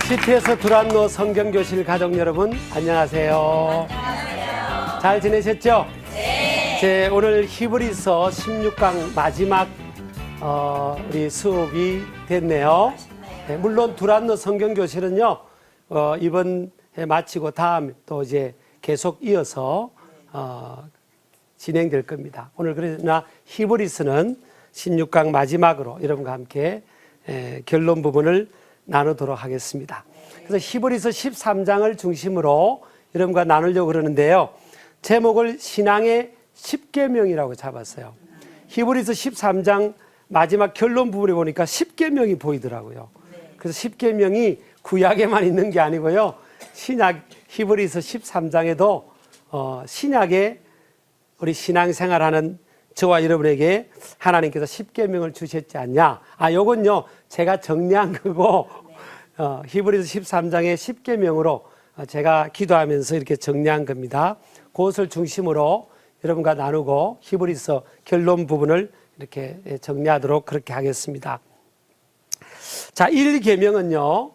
시티에서 두란노 성경교실 가족 여러분, 안녕하세요. 안녕하세요. 잘 지내셨죠? 네. 오늘 히브리서 16강 마지막 우리 수업이 됐네요. 네, 물론 두란노 성경교실은요, 이번 해 마치고 다음 또 이제 계속 이어서 진행될 겁니다. 오늘 그러나 히브리서는 16강 마지막으로 여러분과 함께 결론 부분을 나누도록 하겠습니다. 그래서 히브리서 13장을 중심으로 여러분과 나누려고 그러는데요. 제목을 신앙의 10계명이라고 잡았어요. 히브리서 13장 마지막 결론 부분에 보니까 10계명이 보이더라고요. 그래서 10계명이 구약에만 있는 게 아니고요. 신약 히브리서 13장에도 신약에 우리 신앙생활하는 저와 여러분에게 하나님께서 10계명을 주셨지 않냐. 요건요 제가 정리한 거고 히브리서 13장의 10계명으로 제가 기도하면서 이렇게 정리한 겁니다. 그것을 중심으로 여러분과 나누고 히브리서 결론 부분을 이렇게 정리하도록 그렇게 하겠습니다. 자, 1계명은요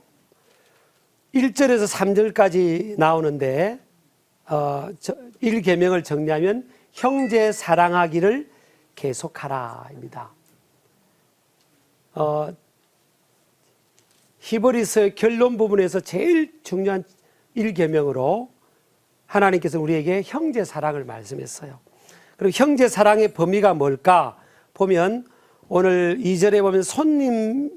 1절에서 3절까지 나오는데 1계명을 정리하면 형제 사랑하기를 계속하라입니다. 히브리서의 결론 부분에서 제일 중요한 1계명으로 하나님께서 우리에게 형제 사랑을 말씀했어요. 그리고 형제 사랑의 범위가 뭘까 보면 오늘 2절에 보면 손님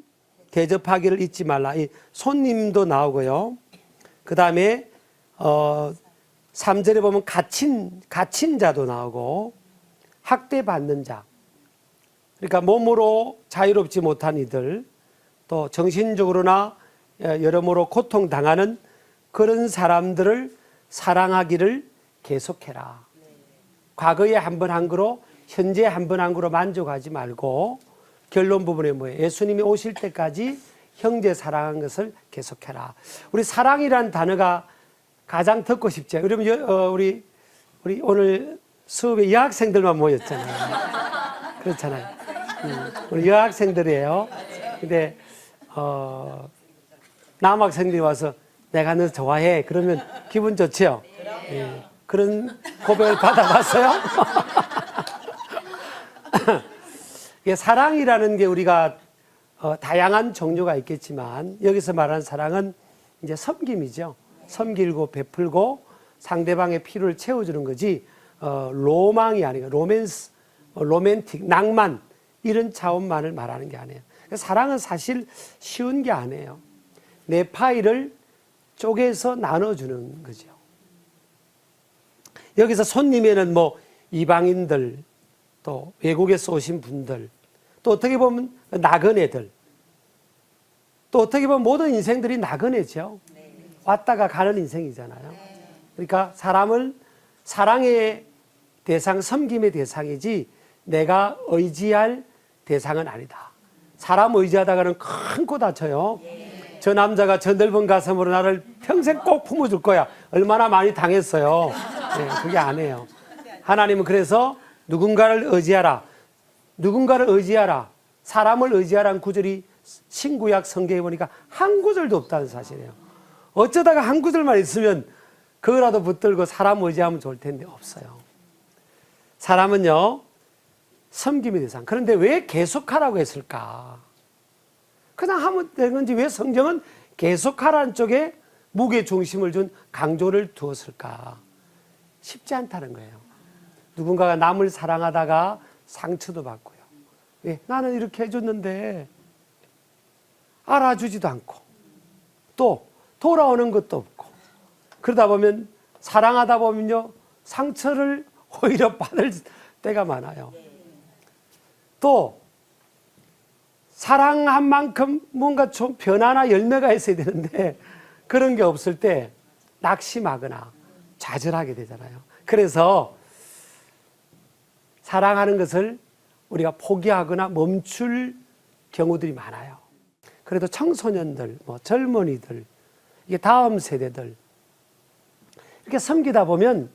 대접하기를 잊지 말라. 이 손님도 나오고요. 그 다음에 3절에 보면 갇힌 자도 나오고 학대받는 자, 그러니까 몸으로 자유롭지 못한 이들, 또 정신적으로나 여러모로 고통당하는 그런 사람들을 사랑하기를 계속해라. 과거에 한 번 한 거로 현재 한 번 한 거로 만족하지 말고 결론 부분에 뭐예요? 예수님이 오실 때까지 형제 사랑한 것을 계속해라. 우리 사랑이라는 단어가 가장 듣고 싶죠. 그러면 우리 오늘 수업에 여학생들만 모였잖아요. 그렇잖아요. 우리 여학생들이에요. 근데 남학생들이 와서 내가 너 좋아해. 그러면 기분 좋죠? 예. 그런 고백을 받아봤어요? 사랑이라는 게 우리가 다양한 종류가 있겠지만 여기서 말하는 사랑은 이제 섬김이죠. 섬기고 베풀고 상대방의 필요를 채워주는 거지 로망이 아니고 로맨스, 로맨틱, 낭만 이런 차원만을 말하는 게 아니에요. 사랑은 사실 쉬운 게 아니에요. 내 파일을 쪼개서 나눠주는 거죠. 여기서 손님에는 뭐 이방인들, 또 외국에서 오신 분들, 또 어떻게 보면 나그네들, 또 어떻게 보면 모든 인생들이 나그네죠. 왔다가 가는 인생이잖아요. 그러니까 사람을 사랑의 대상, 섬김의 대상이지 내가 의지할 대상은 아니다. 사람 의지하다가는 큰 코 다쳐요. 저 남자가 저 넓은 가슴으로 나를 평생 꼭 품어줄 거야. 얼마나 많이 당했어요. 네, 그게 아니에요. 하나님은 그래서 누군가를 의지하라. 누군가를 의지하라. 사람을 의지하라는 구절이 신구약 성경에 보니까 한 구절도 없다는 사실이에요. 어쩌다가 한 구절만 있으면 그거라도 붙들고 사람 의지하면 좋을 텐데 없어요. 사람은요 섬김의 대상. 그런데 왜 계속하라고 했을까? 그냥 하면 되는 건지 왜 성경은 계속하라는 쪽에 무게중심을 준 강조를 두었을까? 쉽지 않다는 거예요. 누군가가 남을 사랑하다가 상처도 받고요. 왜? 나는 이렇게 해줬는데 알아주지도 않고 또 돌아오는 것도 없고 그러다 보면 사랑하다 보면요 상처를 오히려 받을 때가 많아요. 또 사랑한 만큼 뭔가 좀 변화나 열매가 있어야 되는데 그런 게 없을 때 낙심하거나 좌절하게 되잖아요. 그래서 사랑하는 것을 우리가 포기하거나 멈출 경우들이 많아요. 그래도 청소년들, 젊은이들, 이게 다음 세대들 이렇게 섬기다 보면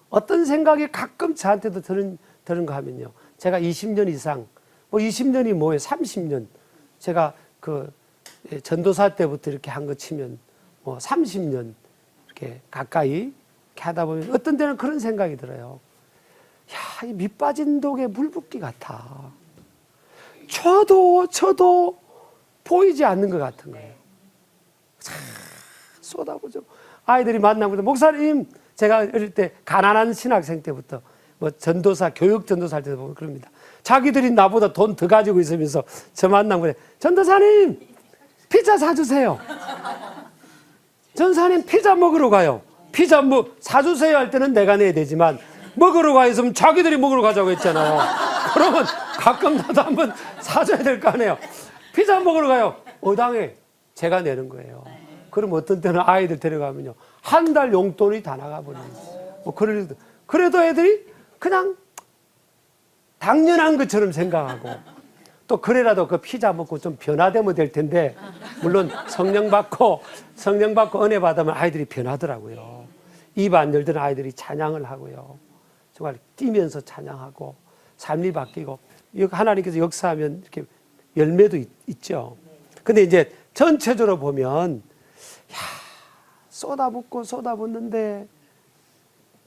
어떤 생각이 가끔 저한테도 드는가 하면요. 제가 20년 이상, 20년이 뭐예요? 30년. 제가 전도사 때부터 이렇게 한 거 치면 30년 이렇게 가까이 이렇게 하다 보면 어떤 때는 그런 생각이 들어요. 야, 이 밑 빠진 독에 물 붓기 같아. 쳐도 보이지 않는 것 같은 거예요. 참 쏟아보죠. 아이들이 만나보죠. 목사님, 제가 어릴 때 가난한 신학생 때부터 뭐 전도사, 교육 전도사 할 때도 보면 그럽니다. 자기들이 나보다 돈 더 가지고 있으면서 저 만나면 그래. 전도사님, 피자 사주세요. 전도사님, 피자 먹으러 가요. 피자 뭐 사주세요 할 때는 내가 내야 되지만 먹으러 가 있으면 자기들이 먹으러 가자고 했잖아요. 그러면 가끔 나도 한번 사줘야 될 거 아니에요. 피자 먹으러 가요. 어당에 제가 내는 거예요. 그럼 어떤 때는 아이들 데려가면요. 한 달 용돈이 다 나가버려요. 뭐 그래도 애들이 그냥 당연한 것처럼 생각하고 또 그래라도 그 피자 먹고 좀 변화되면 될 텐데 물론 성령 받고 은혜 받으면 아이들이 변하더라고요. 입 안 열던 아이들이 찬양을 하고요. 정말 뛰면서 찬양하고 삶이 바뀌고 하나님께서 역사하면 이렇게 열매도 있죠. 근데 이제 전체적으로 보면 쏟아붓는데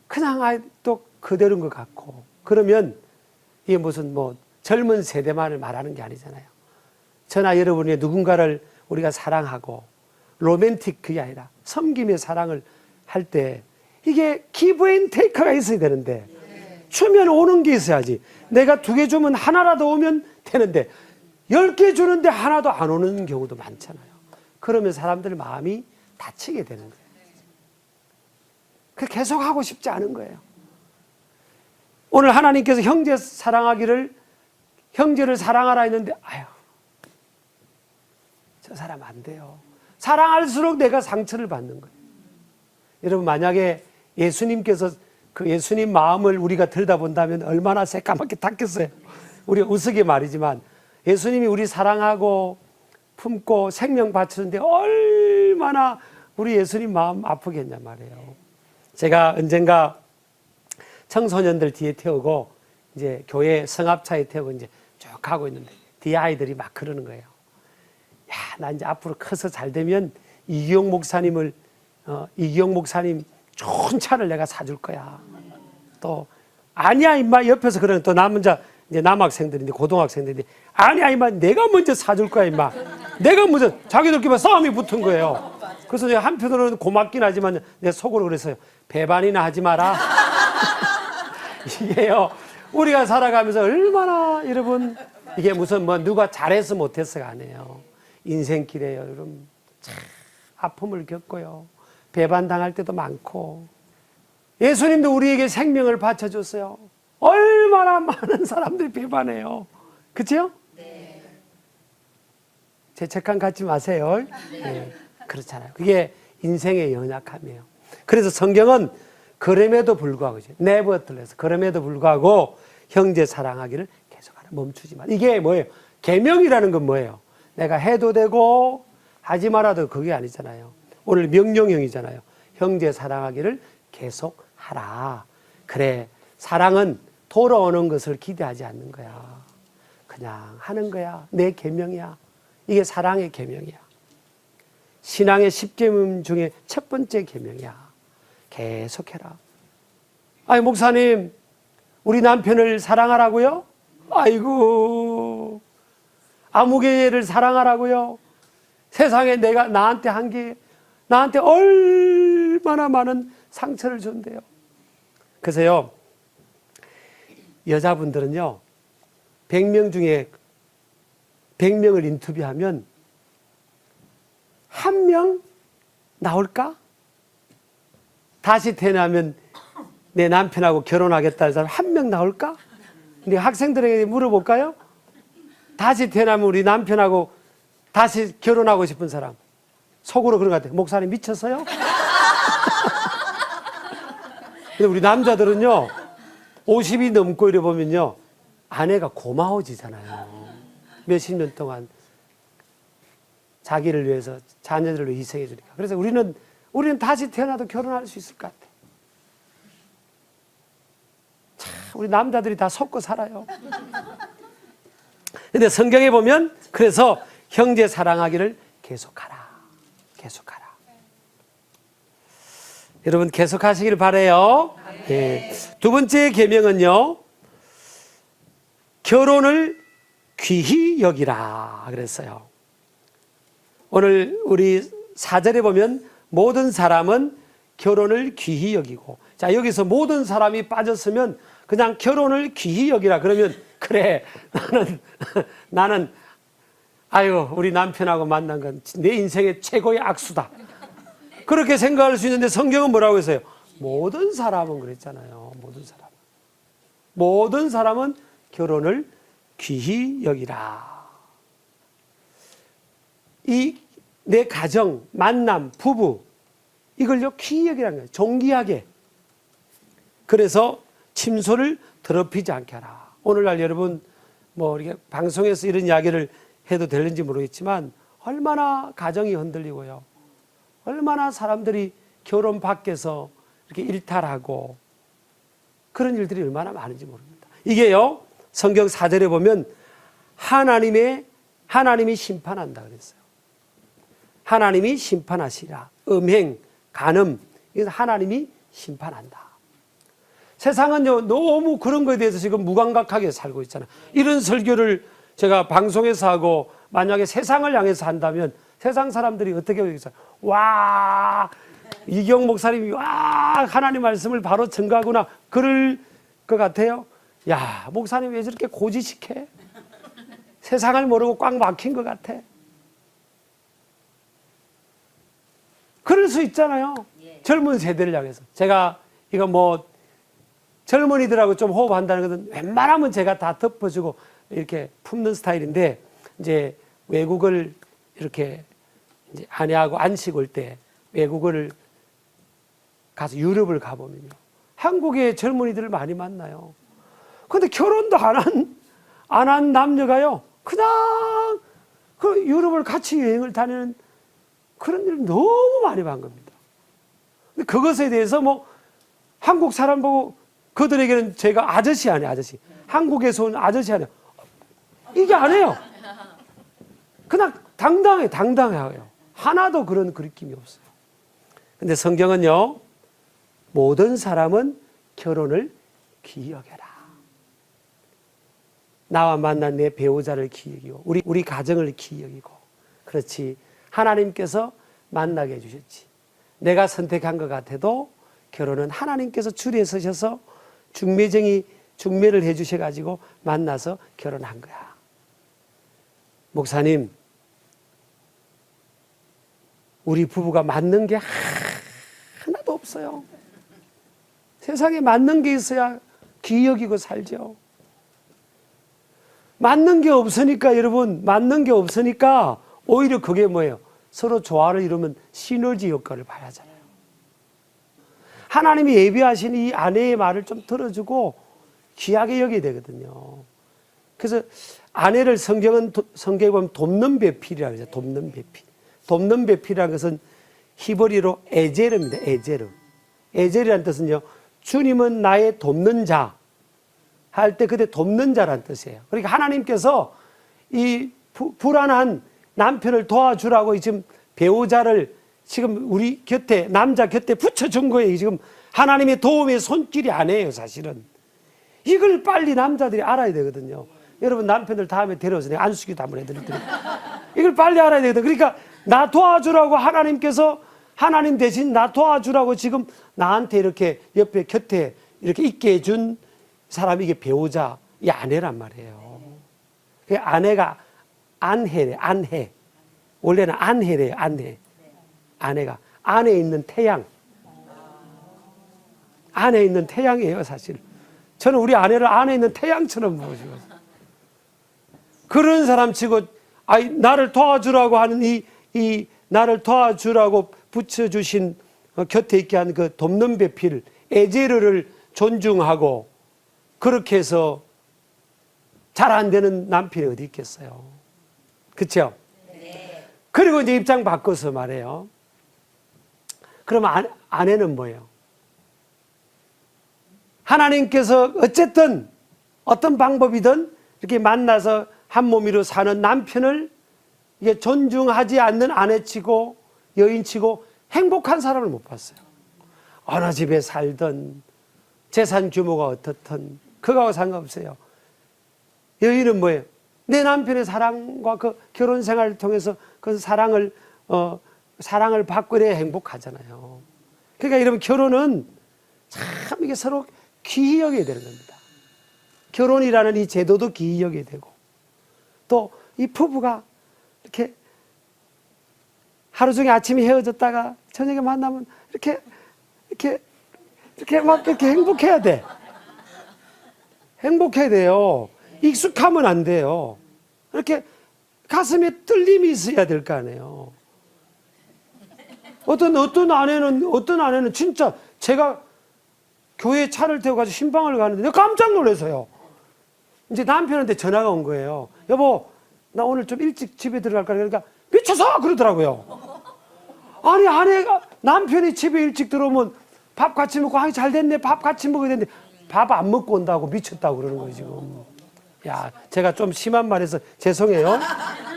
그냥 아이도 그대로인 것 같고 그러면 이게 무슨 뭐 젊은 세대만을 말하는 게 아니잖아요. 저나 여러분이 누군가를 우리가 사랑하고 로맨틱 그게 아니라 섬김의 사랑을 할 때 이게 기브 앤 테이크가 있어야 되는데 주면 오는 게 있어야지. 내가 2개 주면 하나라도 오면 되는데 10개 주는데 하나도 안 오는 경우도 많잖아요. 그러면 사람들 마음이 다치게 되는 거예요. 그 계속 하고 싶지 않은 거예요. 오늘 하나님께서 형제를 사랑하라 했는데 아유 저 사람 안 돼요. 사랑할수록 내가 상처를 받는 거예요. 여러분 만약에 예수님께서 그 예수님 마음을 우리가 들여다본다면 얼마나 새까맣게 탔겠어요. 우리가 우스개 말이지만 예수님이 우리 사랑하고 품고 생명 바치는데 얼마나 우리 예수님 마음 아프겠냐 말이에요. 제가 언젠가 청소년들 뒤에 태우고 이제 교회 성합차에 태우고 이제 쭉 가고 있는데 뒤에 아이들이 막 그러는 거예요. 야, 나 이제 앞으로 커서 잘 되면 이기용 목사님 좋은 차를 내가 사줄 거야. 또 아니야 임마 옆에서 그러는 또 이제 남학생들인데 고등학생들인데 아니야 임마 내가 먼저 사줄 거야 임마. 내가 먼저 자기들끼리 싸움이 붙은 거예요. 그래서 내가 한편으로는 고맙긴 하지만 내 속으로 그랬어요. 배반이나 하지 마라. 이게요 우리가 살아가면서 얼마나 여러분 이게 무슨 뭐 누가 잘해서 못해서가 아니에요. 인생길에 여러분 참 아픔을 겪고요. 배반당할 때도 많고 예수님도 우리에게 생명을 바쳐줬어요. 얼마나 많은 사람들이 배반해요. 그렇죠? 네. 제 책감 갖지 마세요. 네. 그렇잖아요. 그게 인생의 연약함이에요. 그래서 성경은 그럼에도 불구하고 nevertheless 그럼에도 불구하고 형제 사랑하기를 계속하라. 멈추지 마. 이게 뭐예요? 계명이라는 건 뭐예요? 내가 해도 되고 하지 말아도 그게 아니잖아요. 오늘 명령형이잖아요. 형제 사랑하기를 계속하라. 그래 사랑은 돌아오는 것을 기대하지 않는 거야. 그냥 하는 거야. 내 계명이야. 이게 사랑의 계명이야. 신앙의 10계명 중에 첫 번째 계명이야. 계속해라. 아니 목사님 우리 남편을 사랑하라고요? 아이고 아무개를 사랑하라고요? 세상에 내가 나한테 한 게 나한테 얼마나 많은 상처를 준대요. 그래서요 여자분들은요 100명 중에 100명을 인터뷰하면 1명 나올까? 다시 태어나면 내 남편하고 결혼하겠다는 사람 1명 나올까? 근데 학생들에게 물어볼까요? 다시 태어나면 우리 남편하고 다시 결혼하고 싶은 사람 속으로 그런 것 같아요. 목사님 미쳤어요? 근데 우리 남자들은요 50이 넘고 이래 보면요 아내가 고마워지잖아요. 몇십 년 동안 자기를 위해서 자녀들을 위해 희생해 주니까. 그래서 우리는 다시 태어나도 결혼할 수 있을 것 같아. 참 우리 남자들이 다 속고 살아요. 근데 성경에 보면 그래서 형제 사랑하기를 계속하라. 계속하라. 여러분 계속 하시길 바라요. 예. 두 번째 계명은요. 결혼을 귀히 여기라 그랬어요. 오늘 우리 4절에 보면 모든 사람은 결혼을 귀히 여기고, 자 여기서 모든 사람이 빠졌으면 그냥 결혼을 귀히 여기라 그러면, 그래 나는 아유 우리 남편하고 만난 건 내 인생의 최고의 악수다, 그렇게 생각할 수 있는데 성경은 뭐라고 했어요? 모든 사람은 그랬잖아요. 모든 사람은 결혼을 귀히 여기라. 이 내 가정, 만남, 부부, 이걸요 귀히 여기라는 거예요. 존귀하게. 그래서 침소를 더럽히지 않게 하라. 오늘날 여러분 뭐 이렇게 방송에서 이런 이야기를 해도 되는지 모르겠지만 얼마나 가정이 흔들리고요, 얼마나 사람들이 결혼 밖에서 이렇게 일탈하고 그런 일들이 얼마나 많은지 모릅니다. 이게요 성경 4절에 보면 하나님이 심판한다 그랬어요. 하나님이 심판하시라. 음행, 간음, 이건 하나님이 심판한다. 세상은요 너무 그런 거에 대해서 지금 무감각하게 살고 있잖아요. 이런 설교를 제가 방송에서 하고 만약에 세상을 향해서 한다면 세상 사람들이 어떻게 여기겠어요? 와, 이경 목사님이 와 하나님 말씀을 바로 증거하구나 그럴 것 같아요. 야, 목사님 왜 저렇게 고지식해? 세상을 모르고 꽉 막힌 것 같아. 그럴 수 있잖아요. 젊은 세대를 향해서. 제가 이거 뭐 젊은이들하고 좀 호흡한다는 것은 웬만하면 제가 다 덮어주고 이렇게 품는 스타일인데, 이제 외국을 이렇게 이제 아내하고 안식 올 때 외국을 가서 유럽을 가보면요, 한국의 젊은이들을 많이 만나요. 근데 결혼도 안 한 남녀가요 그냥 그 유럽을 같이 여행을 다니는 그런 일을 너무 많이 본 겁니다. 근데 그것에 대해서 뭐 한국 사람 보고 그들에게는 제가 아저씨 아니에요, 아저씨. 한국에서 온 아저씨 아니에요. 이게 안 해요. 그냥 당당해요. 하나도 그런 느낌이 없어요. 근데 성경은요, 모든 사람은 결혼을 귀히 여겨라. 나와 만난 내 배우자를 귀히 여기고, 우리 가정을 귀히 여기고, 그렇지. 하나님께서 만나게 해주셨지. 내가 선택한 것 같아도 결혼은 하나님께서 줄에 서셔서 중매를 해주셔가지고 만나서 결혼한 거야. 목사님, 우리 부부가 맞는 게 하나도 없어요. 세상에 맞는 게 있어야 귀히 여기고 살죠. 맞는 게 없으니까, 여러분, 맞는 게 없으니까 오히려 그게 뭐예요? 서로 조화를 이루면 시너지 효과를 봐야 하잖아요. 하나님이 예비하신 이 아내의 말을 좀 들어주고 귀하게 여겨야 되거든요. 그래서 아내를 성경에 보면 돕는 배필이라고 하죠. 돕는 배필. 돕는 배필이라는 것은 히브리어로 에제르입니다. 에제르. 에제르라는 뜻은요, 주님은 나의 돕는 자 할 때 그때 돕는 자라는 뜻이에요. 그러니까 하나님께서 이 불안한 남편을 도와주라고 지금 배우자를 지금 우리 곁에, 남자 곁에 붙여준 거예요. 지금 하나님의 도움의 손길이 아니에요, 사실은. 이걸 빨리 남자들이 알아야 되거든요. 여러분 남편들 다음에 데려와서 내가 안수기도 한번 해드릴 테니까. 이걸 빨리 알아야 되거든요. 그러니까 나 도와주라고 하나님께서, 하나님 대신 나 도와주라고 지금 나한테 이렇게 옆에 곁에 이렇게 있게 해준 사람이 이게 배우자, 이 아내란 말이에요. 그 아내가 안해래, 안해. 원래는 안해래요, 안해. 아내가 안에 있는 태양. 안에 있는 태양이에요, 사실. 저는 우리 아내를 안에 있는 태양처럼 보시고 그런 사람 치고, 나를 도와주라고 하는 이 나를 도와주라고 붙여주신 곁에 있게 한 그 돕는 배필 에제르를 존중하고 그렇게 해서 잘 안 되는 남편이 어디 있겠어요. 그렇죠? 네. 그리고 이제 입장 바꿔서 말해요. 그러면 아내는 뭐예요? 하나님께서 어쨌든 어떤 방법이든 이렇게 만나서 한 몸으로 사는 남편을 이게 존중하지 않는 아내치고 여인치고 행복한 사람을 못 봤어요. 어느 집에 살든 재산 규모가 어떻든 그거하고 상관없어요. 여인은 뭐예요? 내 남편의 사랑과 그 결혼 생활을 통해서 그 사랑을 받고 이래야 행복하잖아요. 그러니까 여러분 결혼은 참 이게 서로 귀히 여겨야 되는 겁니다. 결혼이라는 이 제도도 귀히 여겨야 되고 또 이 부부가 이렇게 하루 종일 아침에 헤어졌다가 저녁에 만나면 이렇게 막 이렇게 행복해야 돼. 행복해야 돼요. 익숙하면 안 돼요. 이렇게 가슴에 뚫림이 있어야 될 거 아니에요. 어떤 아내는 진짜 제가 교회에 차를 태워 가지고 신방을 가는데 내가 깜짝 놀라서요. 이제 남편한테 전화가 온 거예요. 여보, 나 오늘 좀 일찍 집에 들어갈 거야. 그러니까 미쳐서 그러더라고요. 아니 남편이 집에 일찍 들어오면 밥 같이 먹고 잘 됐네. 밥 같이 먹어야 되는데 밥 안 먹고 온다고 미쳤다고 그러는 거예요 지금. 야, 제가 좀 심한 말해서 죄송해요.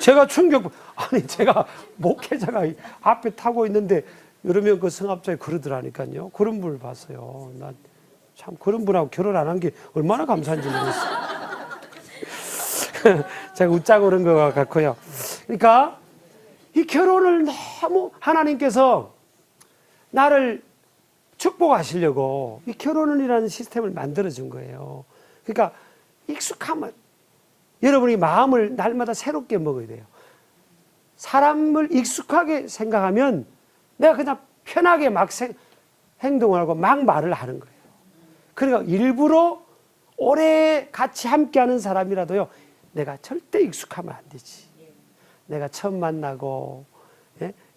제가 제가 목회자가 앞에 타고 있는데 이러면 그 성합자에 그러더라니까요. 그런 분을 봤어요. 난 참 그런 분하고 결혼 안 한 게 얼마나 감사한지 모르겠어요. 제가 웃자고 그런 것 같고요. 그러니까 이 결혼을 너무 하나님께서 나를 축복하시려고 이 결혼이라는 시스템을 만들어준 거예요. 그러니까 익숙하면 여러분이 마음을 날마다 새롭게 먹어야 돼요. 사람을 익숙하게 생각하면 내가 그냥 편하게 막 행동을 하고 막 말을 하는 거예요. 그러니까 일부러 오래 같이 함께하는 사람이라도요, 내가 절대 익숙하면 안 되지. 내가 처음 만나고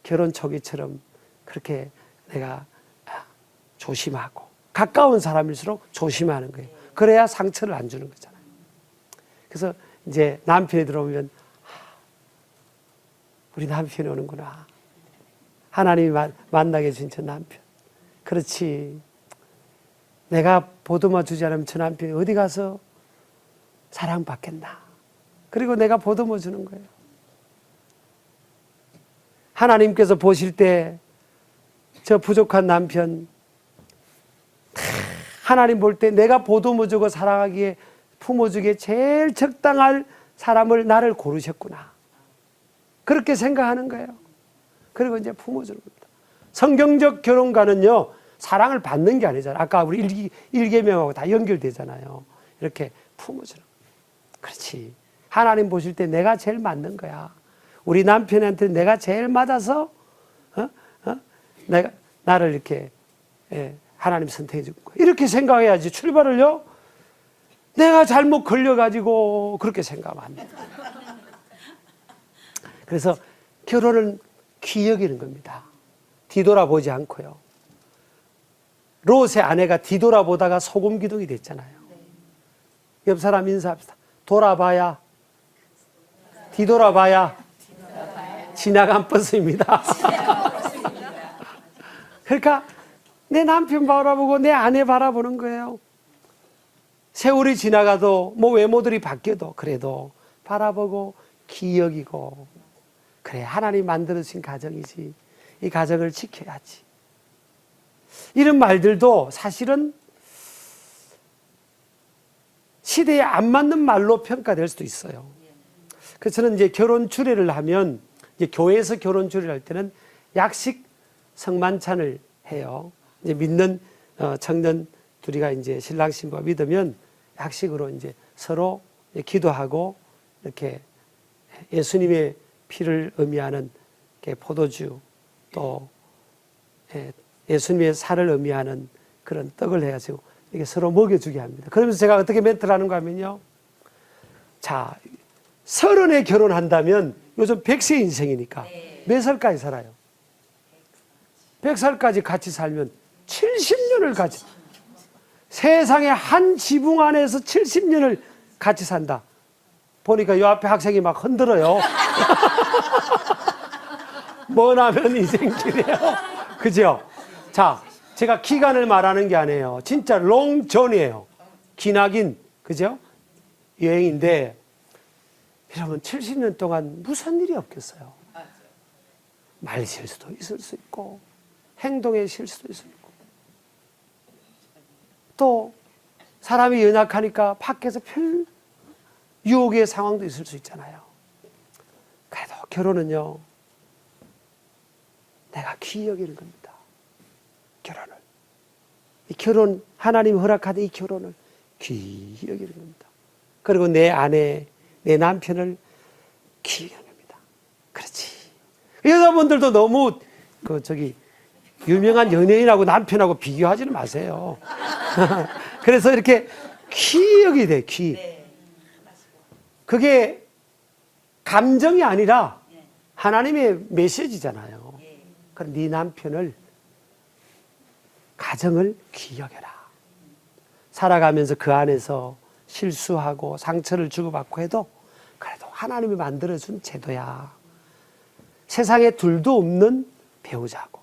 결혼 초기처럼 그렇게 내가 조심하고 가까운 사람일수록 조심하는 거예요. 그래야 상처를 안 주는 거잖아요. 그래서 이제 남편이 들어오면 우리 남편이 오는구나. 하나님이 만나게 해준 저 남편. 그렇지. 내가 보듬어 주지 않으면 저 남편이 어디 가서 사랑받겠나. 그리고 내가 보듬어 주는 거예요. 하나님께서 보실 때 저 부족한 남편, 하나님 볼 때 내가 보듬어 주고 사랑하기에 품어주기에 제일 적당할 사람을 나를 고르셨구나. 그렇게 생각하는 거예요. 그리고 이제 품어주는 겁니다. 성경적 결혼관은요, 사랑을 받는 게 아니잖아요. 아까 우리 일계명하고 다 연결되잖아요. 이렇게 품어주는 거예요. 그렇지. 하나님 보실 때 내가 제일 맞는 거야. 우리 남편한테 내가 제일 맞아서 나를 이렇게 하나님 선택해 준 거야. 이렇게 생각해야지. 출발을요, 내가 잘못 걸려가지고 그렇게 생각하면 안 돼. 그래서 결혼은 귀히 여기는 겁니다. 뒤돌아보지 않고요. 롯의 아내가 뒤돌아보다가 소금 기둥이 됐잖아요. 옆 사람 인사합시다. 돌아봐야, 뒤돌아봐야 지나간 버스입니다. 그러니까 내 남편 바라보고 내 아내 바라보는 거예요. 세월이 지나가도 뭐 외모들이 바뀌어도 그래도 바라보고 귀히 여기고, 그래 하나님 만들어주신 가정이지, 이 가정을 지켜야지. 이런 말들도 사실은 시대에 안 맞는 말로 평가될 수도 있어요. 그래서 저는 이제 결혼 주례를 하면, 이제 교회에서 결혼 주례를 할 때는 약식 성만찬을 해요. 이제 믿는 청년 둘이가 이제 신랑 신부가 믿으면 약식으로 이제 서로 기도하고 이렇게 예수님의 피를 의미하는 포도주, 또 예수님의 살을 의미하는 그런 떡을 해가지고 이렇게 서로 먹여주게 합니다. 그러면서 제가 어떻게 멘트를 하는가 하면요. 자, 30에 결혼한다면 요즘 100세 인생이니까 몇 살까지 살아요? 100살까지 같이 살면 70년을 같이, 세상에 한 지붕 안에서 70년을 같이 산다. 보니까 요 앞에 학생이 막 흔들어요. 머나면 인생길이에요. 그죠? 자, 제가 기간을 말하는 게 아니에요. 진짜 롱전이에요. 기나긴, 그죠? 여행인데, 여러분 70년 동안 무슨 일이 없겠어요? 말 실수도 있을 수 있고, 행동의 실수도 있을 수 있고, 또 사람이 연약하니까 밖에서 별 유혹의 상황도 있을 수 있잖아요. 그래도 결혼은요, 내가 귀히 여기는 겁니다. 결혼을. 이 결혼, 하나님이 허락하는 이 결혼을 귀히 여기는 겁니다. 그리고 내 아내, 내 남편을 귀히 여기는 겁니다. 그렇지. 여자분들도 너무 유명한 연예인하고 남편하고 비교하지는 마세요. 그래서 이렇게 귀히 여기야 돼, 귀히. 그게 감정이 아니라 하나님의 메시지잖아요. 그럼 네 남편을, 가정을 귀히 여겨라. 살아가면서 그 안에서 실수하고 상처를 주고받고 해도 그래도 하나님이 만들어준 제도야. 세상에 둘도 없는 배우자고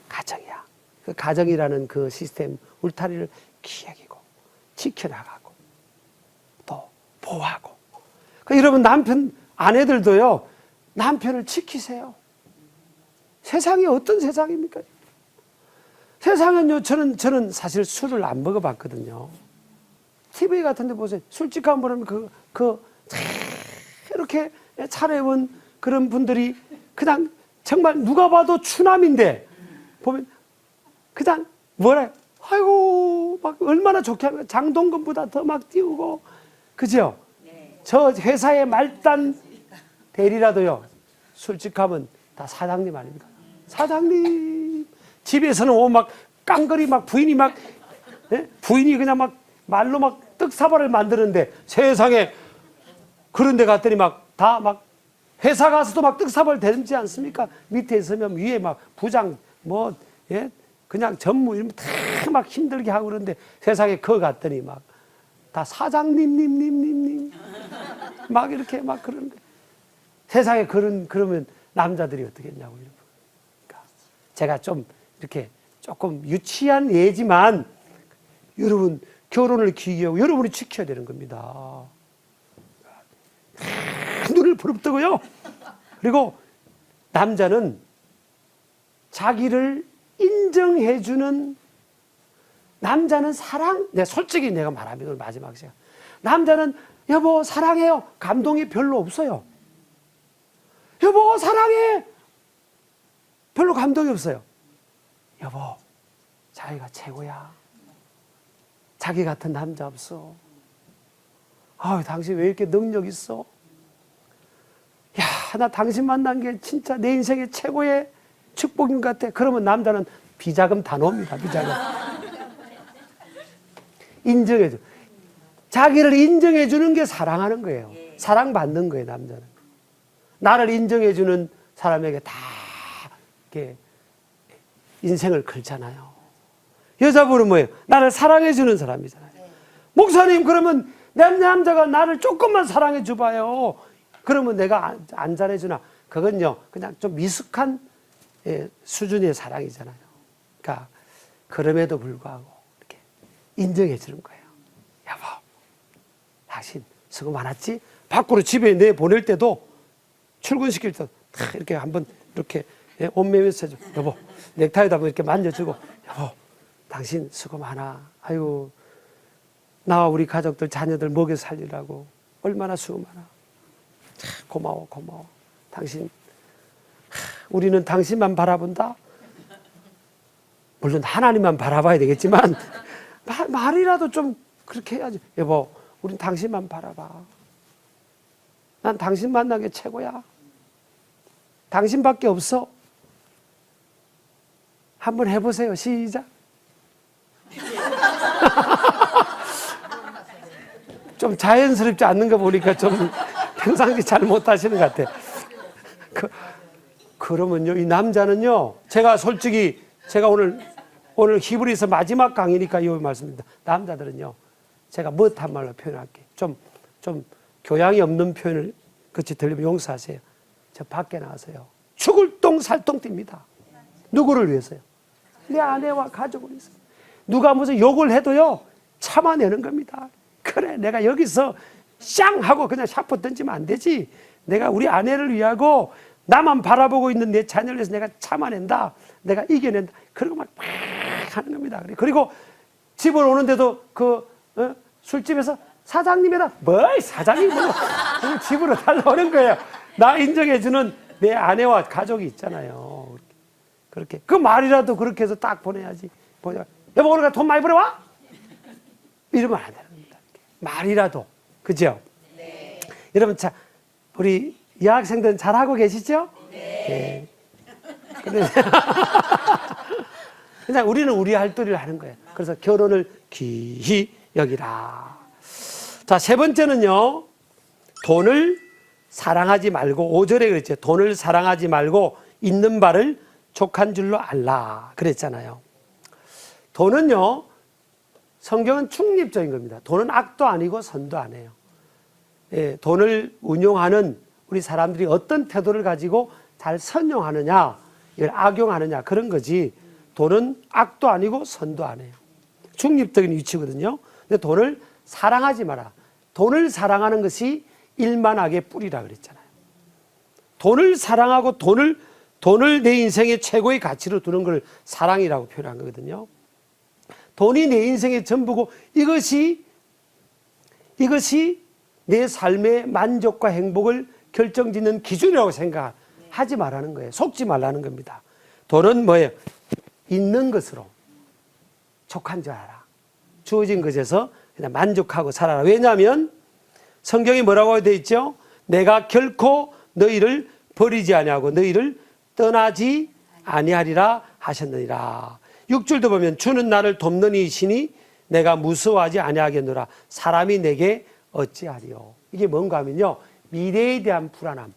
가정이야. 그 가정이라는 그 시스템 울타리를 귀히 여기고 지켜나가고 또 보호하고. 그러니까 여러분 남편, 아내들도요, 남편을 지키세요. 세상이 어떤 세상입니까? 세상은요, 저는 사실 술을 안 먹어봤거든요. TV 같은 데 보세요. 술집 가면 이렇게 차려입은 그런 분들이 그냥 정말 누가 봐도 추남인데, 보면 그냥 아이고, 막 얼마나 좋게 하면 장동건보다 더 막 띄우고, 그죠? 저 회사의 말단 대리라도요, 술집 가면 다 사장님 아닙니까? 사장님. 집에서는 막 깡그리 막 부인이 막, 부인이 그냥 막 말로 막 떡사발을 만드는데 세상에 그런 데 갔더니 회사 가서도 막 떡사발 되지 않습니까? 밑에 있으면 위에 막 부장, 그냥 전무 이런 다 막 힘들게 하고 그러는데 세상에 그거 갔더니 막 다 사장님, 막 이렇게 막 그러는데 세상에 그러면 남자들이 어떻게 했냐고. 그러니까 제가 좀 이렇게 조금 유치한 예지만 여러분 결혼을 귀히 여기고 여러분이 지켜야 되는 겁니다. 눈을 부릅뜨고요. 그리고 남자는 자기를 인정해주는, 남자는 솔직히 내가 말하면 마지막 시간, 남자는 여보 사랑해요 감동이 별로 없어요. 여보 사랑해 별로 감동이 없어요. 여보 자기가 최고야. 자기 같은 남자 없어. 당신 왜 이렇게 능력 있어? 나 당신 만난 게 진짜 내 인생의 최고의 축복인 것 같아. 그러면 남자는 비자금 다 놓습니다. 비자금. 인정해줘. 자기를 인정해주는 게 사랑하는 거예요. 사랑받는 거예요, 남자는. 나를 인정해주는 사람에게 다 이렇게 인생을 걸잖아요. 여자분은 뭐예요? 나를 사랑해주는 사람이잖아요. 목사님, 그러면 내 남자가 나를 조금만 사랑해줘봐요. 그러면 내가 안 잘해주나? 그건요, 그냥 좀 미숙한 수준의 사랑이잖아요. 그러니까, 그럼에도 불구하고, 이렇게 인정해주는 거예요. 여보, 당신 수고 많았지? 밖으로 집에 내보낼 때도, 출근시킬 때도, 이렇게 한번, 이렇게, 옷매면서 해줘. 여보, 넥타이도 한번 이렇게 만져주고, 여보, 당신 수고 많아. 아이고, 나와 우리 가족들, 자녀들 먹여 살리라고. 얼마나 수고 많아. 고마워. 당신, 우리는 당신만 바라본다? 물론 하나님만 바라봐야 되겠지만, 말이라도 좀 그렇게 해야지. 여보, 우린 당신만 바라봐. 난 당신 만난 게 최고야. 당신밖에 없어. 한번 해보세요. 시작. 좀 자연스럽지 않는 거 보니까 좀 평상시 잘 못하시는 것 같아. 그러면요, 이 남자는요, 제가 솔직히, 제가 오늘 히브리서 마지막 강의니까 이 말씀입니다. 남자들은요, 제가 못한 말로 표현할게요. 좀 교양이 없는 표현을 그치 들리면 용서하세요. 저 밖에 나와서요, 죽을 똥 살똥 뜁니다. 누구를 위해서요? 내 아내와 가족을 위해서. 누가 무슨 욕을 해도요, 참아내는 겁니다. 그래, 내가 여기서 쌍 하고 그냥 샤프 던지면 안 되지. 내가 우리 아내를 위하고 나만 바라보고 있는 내 자녀를 위해서 내가 참아낸다. 내가 이겨낸다. 그리고 막 하는 겁니다. 그리고 집을 오는데도 술집에서 사장님이라 뭘 사장님이 집으로 달라오는 거예요. 나 인정해주는 내 아내와 가족이 있잖아요. 그렇게 그 말이라도 그렇게 해서 딱 보내야지. 여보 오늘 돈 많이 벌어와? 이러면 안 되는 겁니다. 말이라도 그죠? 네. 여러분 자 우리 여학생들은 잘하고 계시죠? 네. 그냥 우리는 우리 할 도리를 하는 거예요. 그래서 결혼을 귀히 여기라. 자, 세 번째는요. 돈을 사랑하지 말고 5절에 그랬죠. 돈을 사랑하지 말고 있는 바를 족한 줄로 알라 그랬잖아요. 돈은요. 성경은 중립적인 겁니다. 돈은 악도 아니고 선도 아니에요. 예, 돈을 운용하는 우리 사람들이 어떤 태도를 가지고 잘 선용하느냐, 이걸 악용하느냐 그런 거지. 돈은 악도 아니고 선도 아니에요. 중립적인 위치거든요. 근데 돈을 사랑하지 마라. 돈을 사랑하는 것이 일만악의 뿌리라 그랬잖아요. 돈을 사랑하고 돈을 내 인생의 최고의 가치로 두는 걸 사랑이라고 표현한 거거든요. 돈이 내 인생의 전부고 이것이 내 삶의 만족과 행복을 결정짓는 기준이라고 생각하지 말라는 거예요. 속지 말라는 겁니다. 돈은 뭐예요? 있는 것으로 족한 줄 알아. 주어진 것에서 그냥 만족하고 살아라. 왜냐하면 성경이 뭐라고 되어 있죠? 내가 결코 너희를 버리지 아니하고 너희를 떠나지 아니하리라 하셨느니라. 6절도 보면 주는 나를 돕는 이시니 내가 무서워하지 아니하겠노라. 사람이 내게 어찌하리요. 이게 뭔가 하면요. 미래에 대한 불안함.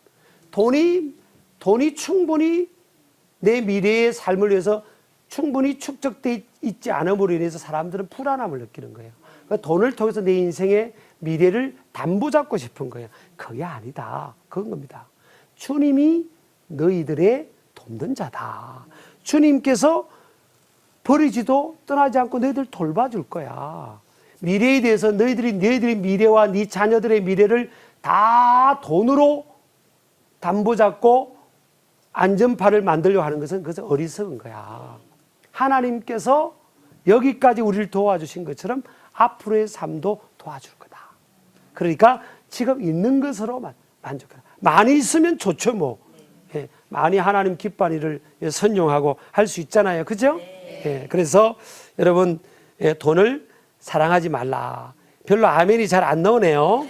돈이 충분히 내 미래의 삶을 위해서 충분히 축적되어 있지 않음으로 인해서 사람들은 불안함을 느끼는 거예요. 그러니까 돈을 통해서 내 인생의 미래를 담보 잡고 싶은 거예요. 그게 아니다. 그건 겁니다. 주님이 너희들의 돕는 자다. 주님께서 버리지도 떠나지 않고 너희들 돌봐줄 거야. 미래에 대해서 너희들의 미래와 네 자녀들의 미래를 다 돈으로 담보 잡고 안전판을 만들려고 하는 것은 그것은 어리석은 거야. 하나님께서 여기까지 우리를 도와주신 것처럼 앞으로의 삶도 도와줄 거다. 그러니까 지금 있는 것으로 만족하라. 많이 있으면 좋죠 뭐. 예, 많이 하나님 기뻐하는 일을 선용하고 할 수 있잖아요. 그죠? 예, 그래서 여러분 돈을 사랑하지 말라. 별로 아멘이 잘 안 나오네요.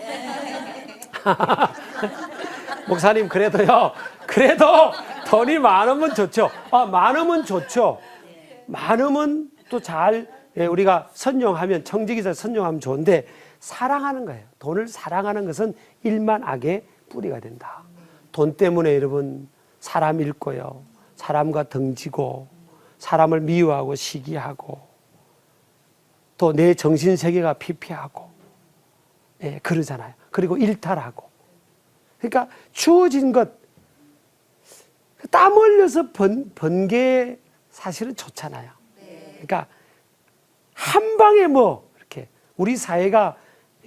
목사님 그래도 돈이 많으면 좋죠. 많으면 좋죠. 많으면 또 잘 우리가 선용하면 청지기에서 선용하면 좋은데 사랑하는 거예요. 돈을 사랑하는 것은 일만악의 뿌리가 된다. 돈 때문에 여러분 사람 잃고요. 사람과 등지고 사람을 미워하고 시기하고 또 내 정신세계가 피폐하고 그러잖아요. 그리고 일탈하고 그러니까 주어진 것 땀 흘려서 번 게 사실은 좋잖아요. 그러니까 한 방에 뭐 이렇게 우리 사회가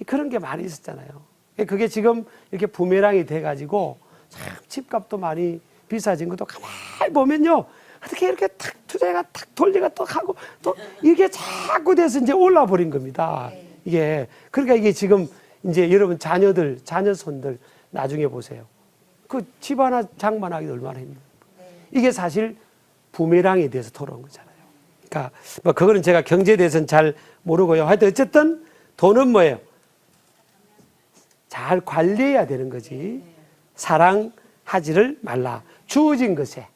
그런 게 많이 있었잖아요. 그게 지금 이렇게 부메랑이 돼가지고 참 집값도 많이 비싸진 것도 가만히 보면요. 어떻게 이렇게 탁 투자가 탁 돌리가 또 하고 또 이게 자꾸 돼서 이제 올라 버린 겁니다. 이게 그러니까 이게 지금 이제 여러분 자녀손들 나중에 보세요. 그 집 하나 장만하기 얼마나 힘들어요. 이게 사실 부메랑에 대해서 돌아온 거잖아요. 그러니까 뭐 그거는 제가 경제에 대해서는 잘 모르고요. 하여튼 어쨌든 돈은 뭐예요? 잘 관리해야 되는 거지. 사랑하지를 말라. 주어진 것에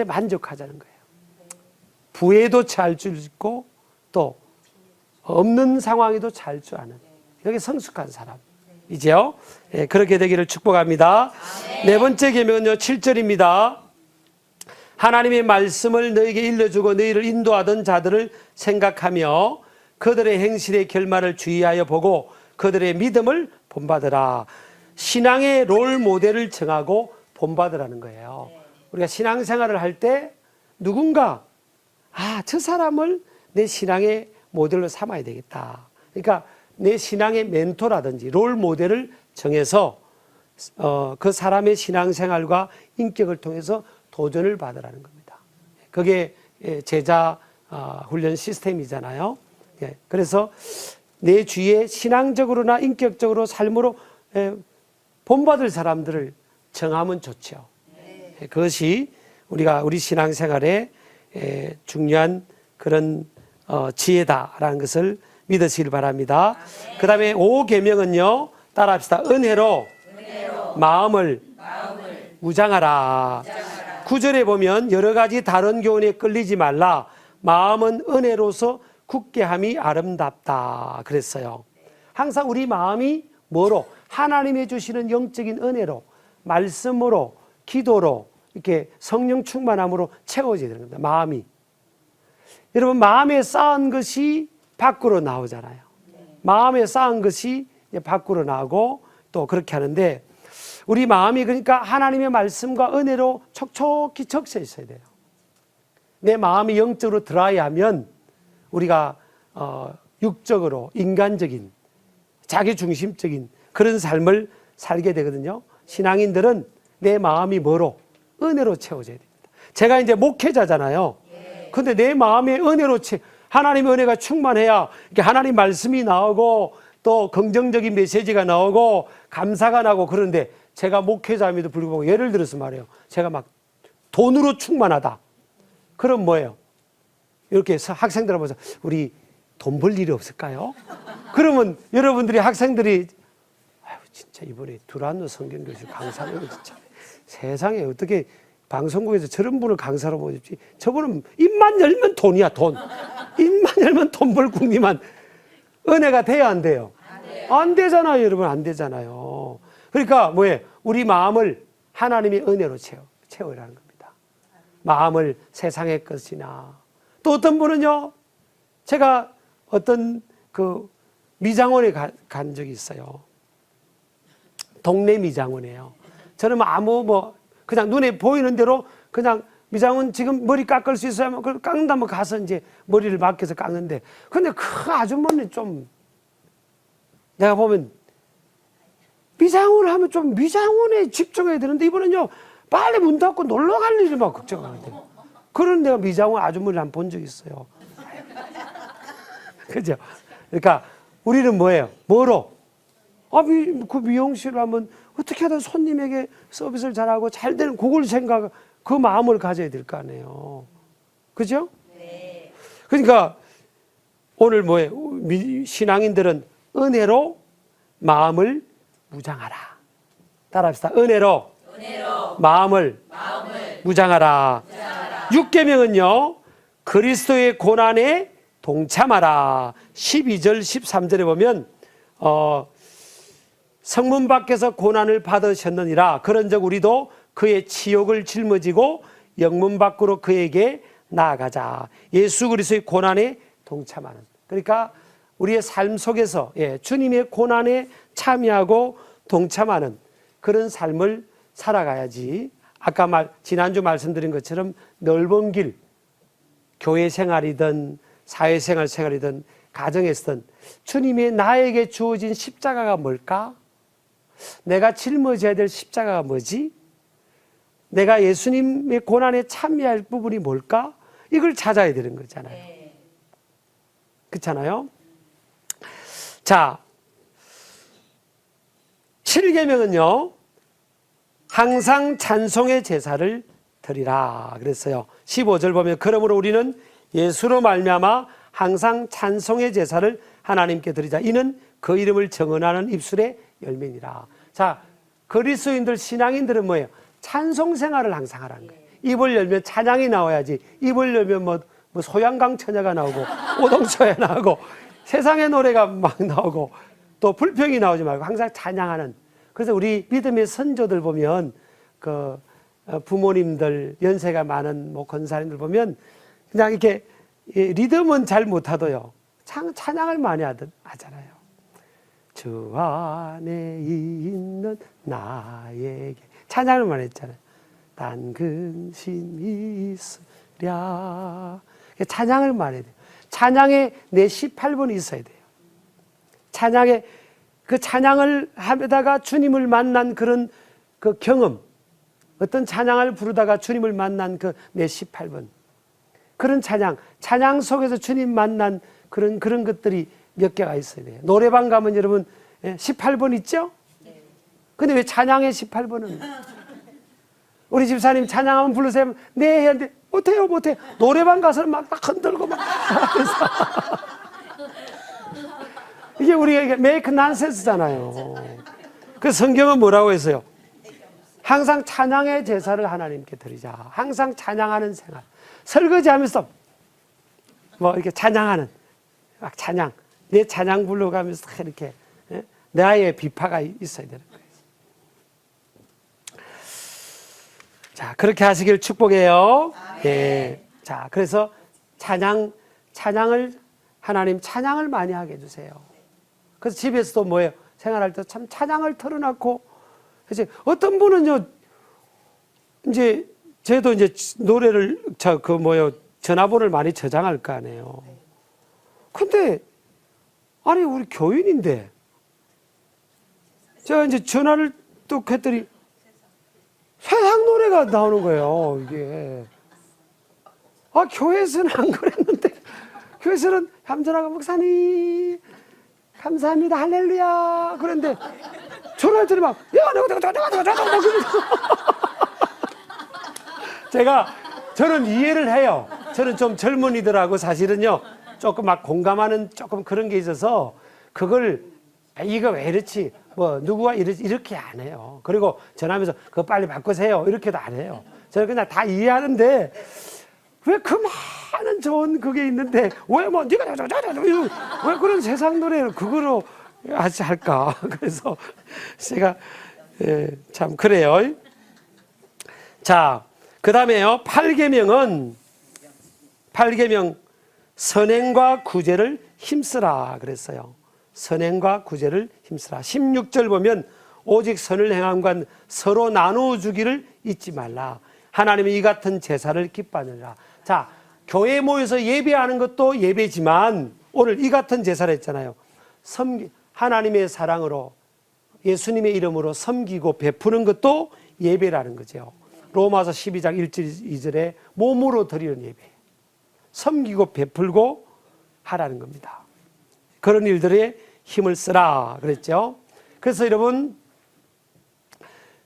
만족하자는 거예요. 부에도 잘 줄 있고 또 없는 상황에도 잘 줄 아는 여기 성숙한 사람이죠. 예, 그렇게 되기를 축복합니다. 네 번째 계명은요 7절입니다. 하나님의 말씀을 너에게 일러주고 너희를 인도하던 자들을 생각하며 그들의 행실의 결말을 주의하여 보고 그들의 믿음을 본받으라. 신앙의 롤 모델을 정하고 본받으라는 거예요. 우리가 신앙생활을 할 때 누군가 저 사람을 내 신앙의 모델로 삼아야 되겠다. 그러니까 내 신앙의 멘토라든지 롤 모델을 정해서 그 사람의 신앙생활과 인격을 통해서 도전을 받으라는 겁니다. 그게 제자 훈련 시스템이잖아요. 예, 그래서 내 주위에 신앙적으로나 인격적으로 삶으로 본받을 사람들을 정하면 좋죠. 예, 그것이 우리 신앙생활에 중요한 그런 지혜다라는 것을 믿으시길 바랍니다. 그 다음에 5계명은요, 따라합시다. 은혜로 마음을 무장하라. 9절에 보면 여러 가지 다른 교훈에 끌리지 말라. 마음은 은혜로서 굳게 함이 아름답다 그랬어요. 항상 우리 마음이 뭐로? 하나님이 주시는 영적인 은혜로, 말씀으로, 기도로, 이렇게 성령 충만함으로 채워져야 되는 겁니다. 마음이. 여러분, 마음에 쌓은 것이 밖으로 나오잖아요. 마음에 쌓은 것이 이제 밖으로 나오고 또 그렇게 하는데, 우리 마음이 그러니까 하나님의 말씀과 은혜로 촉촉히 적셔 있어야 돼요. 내 마음이 영적으로 드라이하면 우리가 육적으로 인간적인 자기중심적인 그런 삶을 살게 되거든요. 신앙인들은 내 마음이 뭐로? 은혜로 채워져야 됩니다. 제가 이제 목회자잖아요. 근데 내 마음에 은혜로 하나님의 은혜가 충만해야 이렇게 하나님 말씀이 나오고 또 긍정적인 메시지가 나오고 감사가 나고 그런데 제가 목회자임에도 불구하고 예를 들어서 말해요. 제가 막 돈으로 충만하다. 그럼 뭐예요? 이렇게 학생들 보면서 우리 돈 벌 일이 없을까요? 그러면 여러분들이 학생들이 아유 진짜 이번에 두란노 성경교실 강사를 진짜 세상에 어떻게 방송국에서 저런 분을 강사로 모집지? 저분은 입만 열면 돈이야 돈. 입만 열면 돈 벌 궁리만 은혜가 돼야 안 돼요? 안 되잖아요 여러분. 안 되잖아요. 그러니까 뭐예요? 우리 마음을 하나님의 은혜로 채우라는 겁니다. 마음을 세상의 것이나 또 어떤 분은요, 제가 어떤 그 미장원에 간 적이 있어요. 동네 미장원이에요. 저는 그냥 눈에 보이는 대로 그냥 미장원 지금 머리 깎을 수 있어요? 그걸 깎는다면 가서 이제 머리를 맡겨서 깎는데, 근데 그 아주머니 좀 내가 보면 미장원을 하면 좀 미장원에 집중해야 되는데 이번엔요 빨리 문 닫고 놀러 갈 일을 막 걱정하는데, 그런 내가 미장원 아주머니를 한 번 본 적이 있어요. 그죠? 그러니까 우리는 뭐예요? 뭐로? 그 미용실을 하면 어떻게 하든 손님에게 서비스를 잘하고 잘 되는 그걸 그 마음을 가져야 될 거 아니에요. 그죠? 네. 그러니까 오늘 뭐예요? 신앙인들은 은혜로 마음을 무장하라. 따라합시다. 은혜로 마음을 무장하라. 6계명은요, 그리스도의 고난에 동참하라. 12절, 13절에 보면 성문 밖에서 고난을 받으셨느니라. 그런즉 우리도 그의 치욕을 짊어지고 영문 밖으로 그에게 나아가자. 예수 그리스도의 고난에 동참하는. 그러니까 우리의 삶 속에서 주님의 고난에 참여하고 동참하는 그런 삶을 살아가야지. 아까 지난주 말씀드린 것처럼 넓은 길, 교회 생활이든 사회생활 생활이든 가정에서든 주님이 나에게 주어진 십자가가 뭘까? 내가 짊어져야 될 십자가가 뭐지? 내가 예수님의 고난에 참여할 부분이 뭘까? 이걸 찾아야 되는 거잖아요. 그렇잖아요? 자, 7계명은요, 항상 찬송의 제사를 드리라 그랬어요. 15절 보면 그러므로 우리는 예수로 말미암아 항상 찬송의 제사를 하나님께 드리자. 이는 그 이름을 정언하는 입술의 열매니라. 자, 그리스도인들 신앙인들은 뭐예요? 찬송 생활을 항상 하라는 거예요. 입을 열면 찬양이 나와야지. 입을 열면 뭐 소양강 처녀가 나오고 오동초에 나오고 세상의 노래가 막 나오고 또 불평이 나오지 말고 항상 찬양하는. 그래서 우리 믿음의 선조들 보면 그 부모님들 연세가 많은 권사님들 보면 그냥 이렇게 리듬은 잘 못하도요 찬양을 많이 하잖아요. 주 안에 있는 나에게 찬양을 많이 했잖아요. 단 근심이 있으랴. 찬양을 많이 해야 돼요. 찬양에 내 18번이 있어야 돼요. 찬양에 그 찬양을 하다가 주님을 만난 그런 그 경험, 어떤 찬양을 부르다가 주님을 만난 그 내 18번, 그런 찬양 속에서 주님 만난 그런 것들이 몇 개가 있어야 돼요. 노래방 가면 여러분 18번 있죠? 근데 왜 찬양의 18번은? 우리 집사님 찬양하면 부르세요. 네, 해야 못해요. 노래방 가서는 막 흔들고 막. 이게 우리가 메이크 난센스잖아요. 그 성경은 뭐라고 했어요? 항상 찬양의 제사를 하나님께 드리자. 항상 찬양하는 생활. 설거지하면서 뭐 이렇게 찬양하는 막 찬양. 내 찬양 불러가면서 이렇게 나의 비파가 있어야 되는 거예요. 자, 그렇게 하시길 축복해요. 예. 자, 그래서 찬양을 하나님 찬양을 많이 하게 해주세요. 그래서 집에서도 뭐예요? 생활할 때 참 찬양을 틀어놓고, 이제 어떤 분은요, 이제 저도 이제 노래를 전화번호를 많이 저장할 거 아니에요. 근데 아니 우리 교인인데 제가 이제 전화를 또 했더니 세상 노래가 나오는 거예요, 이게. 아, 교회에서는 안 그랬는데, 교회에서는 함전하가 목사님, 감사합니다, 할렐루야. 그런데 전화를 들으면, 야, 저는 이해를 해요. 저는 좀 젊은이들하고 사실은요, 조금 막 공감하는 조금 그런 게 있어서, 그걸, 이거 왜 이렇지? 누구가 이렇게 안 해요. 그리고 전화하면서 그거 빨리 바꾸세요. 이렇게도 안 해요. 저는 그냥 다 이해하는데 왜 그 많은 좋은 그게 있는데 왜 네가 왜 그런 세상 노래를 그거로 할까? 그래서 제가 참 그래요. 자, 그 다음에요. 8계명은 8계명 선행과 구제를 힘쓰라 그랬어요. 선행과 구제를 힘쓰라. 16절 보면 오직 선을 행함과 서로 나누어 주기를 잊지 말라. 하나님은 이 같은 제사를 기뻐하느니라. 자, 교회에 모여서 예배하는 것도 예배지만 오늘 이 같은 제사를 했잖아요. 하나님의 사랑으로 예수님의 이름으로 섬기고 베푸는 것도 예배라는 거죠. 로마서 12장 1절 2절에 몸으로 드리는 예배. 섬기고 베풀고 하라는 겁니다. 그런 일들에 힘을 쓰라 그랬죠. 그래서 여러분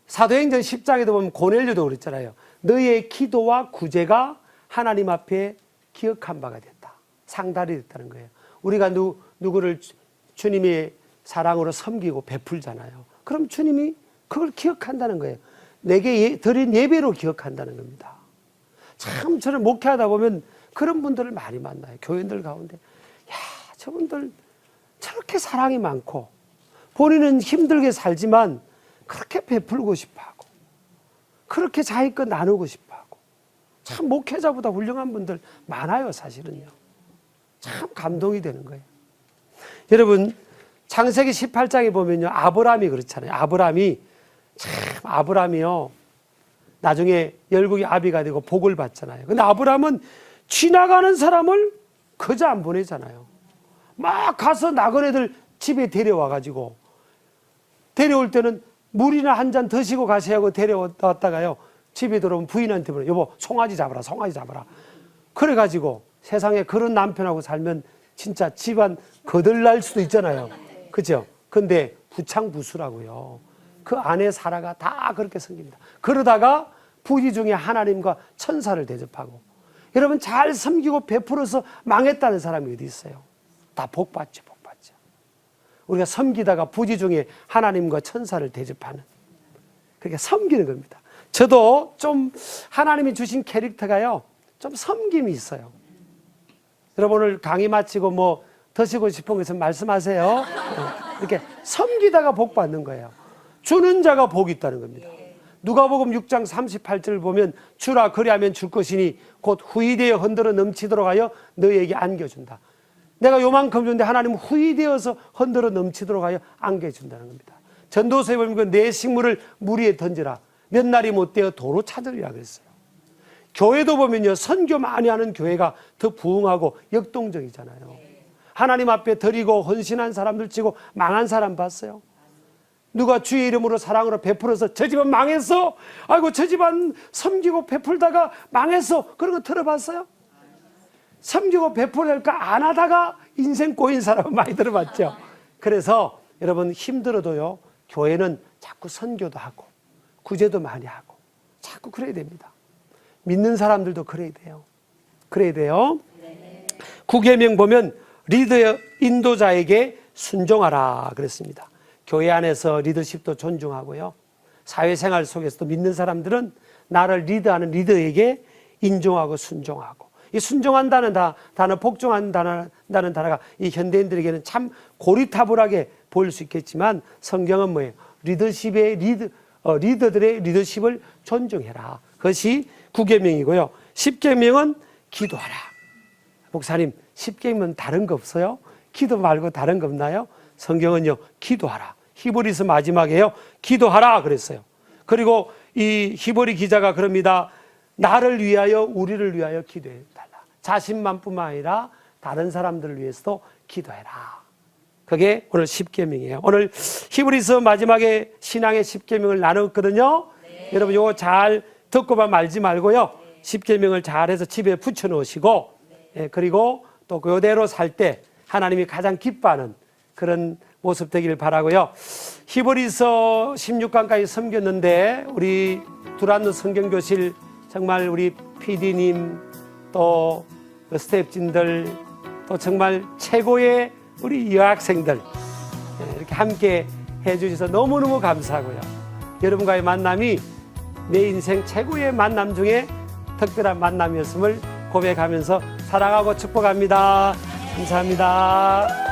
사도행전 10장에도 보면 고넬료도 그랬잖아요. 너의 기도와 구제가 하나님 앞에 기억한 바가 됐다. 상달이 됐다는 거예요. 우리가 누구를 주님의 사랑으로 섬기고 베풀잖아요. 그럼 주님이 그걸 기억한다는 거예요. 내게 드린 예배로 기억한다는 겁니다. 참 저는 목회하다 보면 그런 분들을 많이 만나요. 교인들 가운데. 야, 저분들 저렇게 사랑이 많고 본인은 힘들게 살지만 그렇게 베풀고 싶어하고 그렇게 자기 것 나누고 싶어하고 참 목회자보다 훌륭한 분들 많아요. 사실은요. 참 감동이 되는 거예요. 여러분 창세기 18장에 보면요. 아브라함이 그렇잖아요. 아브라함이요. 나중에 열국의 아비가 되고 복을 받잖아요. 근데 아브라함은 지나가는 사람을 그저 안 보내잖아요. 막 가서 나그네들 집에 데려와가지고 데려올 때는 물이나 한 잔 드시고 가셔야 하고 데려왔다가요. 집에 들어오면 부인한테 물어요. 여보 송아지 잡아라. 그래가지고 세상에 그런 남편하고 살면 진짜 집안 거들날 수도 있잖아요. 그죠? 근데 부창부수라고요. 그 아내 사라가 다 그렇게 섬깁니다. 그러다가 부지 중에 하나님과 천사를 대접하고 여러분 잘 섬기고 베풀어서 망했다는 사람이 어디 있어요? 다 복받죠. 우리가 섬기다가 부지 중에 하나님과 천사를 대접하는 그러니까 섬기는 겁니다. 저도 좀 하나님이 주신 캐릭터가요 좀 섬김이 있어요. 여러분 오늘 강의 마치고 뭐 드시고 싶은 것은 말씀하세요. 이렇게 섬기다가 복 받는 거예요. 주는 자가 복이 있다는 겁니다. 누가복음 6장 38절을 보면 주라 그리하면 줄 것이니 곧 후히되어 흔들어 넘치도록 하여 너희에게 안겨준다. 내가 요만큼 줬는데 하나님은 후히되어서 흔들어 넘치도록 하여 안겨준다는 겁니다. 전도서에 보면 내 식물을 물 위에 던지라. 몇 날이 못 되어 도로 찾으리라 그랬어요. 교회도 보면요 선교 많이 하는 교회가 더 부흥하고 역동적이잖아요. 하나님 앞에 드리고 헌신한 사람들 치고 망한 사람 봤어요? 누가 주의 이름으로 사랑으로 베풀어서 저 집안 망했어? 아이고 저 집안 섬기고 베풀다가 망했어? 그런 거 들어봤어요? 섬기고 베풀어야 할까 안 하다가 인생 꼬인 사람은 많이 들어봤죠. 그래서 여러분 힘들어도요, 교회는 자꾸 선교도 하고 구제도 많이 하고 자꾸 그래야 됩니다. 믿는 사람들도 그래야 돼요. 그래야 돼요. 구계명 보면 리더 인도자에게 순종하라 그랬습니다. 교회 안에서 리더십도 존중하고요. 사회생활 속에서도 믿는 사람들은 나를 리드하는 리더에게 인정하고 순종하고, 이 순종한다는 단어, 복종한다는 단어가 이 현대인들에게는 참 고리타불하게 보일 수 있겠지만 성경은 뭐예요? 리더들의 리더십을 존중해라. 그것이 9계명이고요. 10계명은 기도하라. 목사님, 10계명은 다른 거 없어요? 기도 말고 다른 거 없나요? 성경은요, 기도하라. 히브리서 마지막에요, 기도하라 그랬어요. 그리고 이 히브리 기자가 그럽니다. 나를 위하여, 우리를 위하여 기도해 달라. 자신만뿐만 아니라 다른 사람들을 위해서도 기도해라. 그게 오늘 10계명이에요. 오늘 히브리서 마지막에 신앙의 10계명을 나눴거든요. 여러분 이거 잘 듣고만 말지 말고요. 10계명을 잘해서 집에 붙여 놓으시고, 그리고 또 그대로 살 때 하나님이 가장 기뻐하는 그런 모습 되기를 바라고요. 히브리서 16강까지 섬겼는데 우리 두란노 성경교실 정말 우리 PD님 또 스태프진들 또 정말 최고의 우리 여학생들 이렇게 함께 해주셔서 너무너무 감사하고요. 여러분과의 만남이 내 인생 최고의 만남 중에 특별한 만남이었음을 고백하면서 사랑하고 축복합니다. 감사합니다.